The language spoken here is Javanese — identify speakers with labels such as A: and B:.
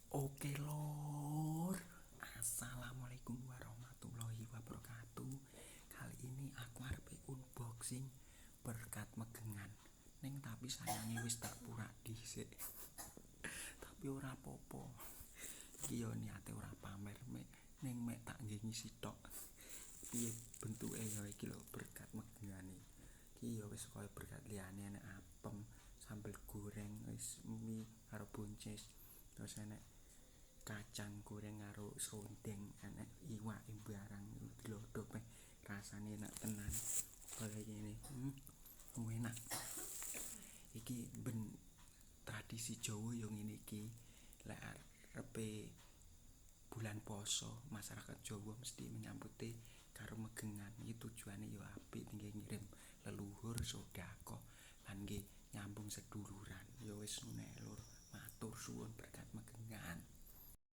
A: Oke lor, assalamualaikum warahmatullahi wabarakatuh. Kali ini aku arep unboxing berkat megengan. Neng tapi sayange wis tak pura dhisik. Tapi ora apa-apa. Iki yo niate ora pamer mek tak ngisi tok. Piye bentuke ya iki lho berkat megengane. Iki yo wis koyo berkat liyane enek apem, sambel goreng, wis mie karo buncis. Terus enek kacang goreng karo serundeng, enek iwak barang dilodok meh rasane enak tenan kaya ngene. Enak. Iki ben tradisi Jawa yo ngene iki. Lek arepe bulan poso, masyarakat Jawa mesti menyambuti karo megengan. Iki tujuane yo apik nggih ngirim leluhur sedekah lan nggih nyambung seduluran. Ya wis ngene lur, matur suwun berkat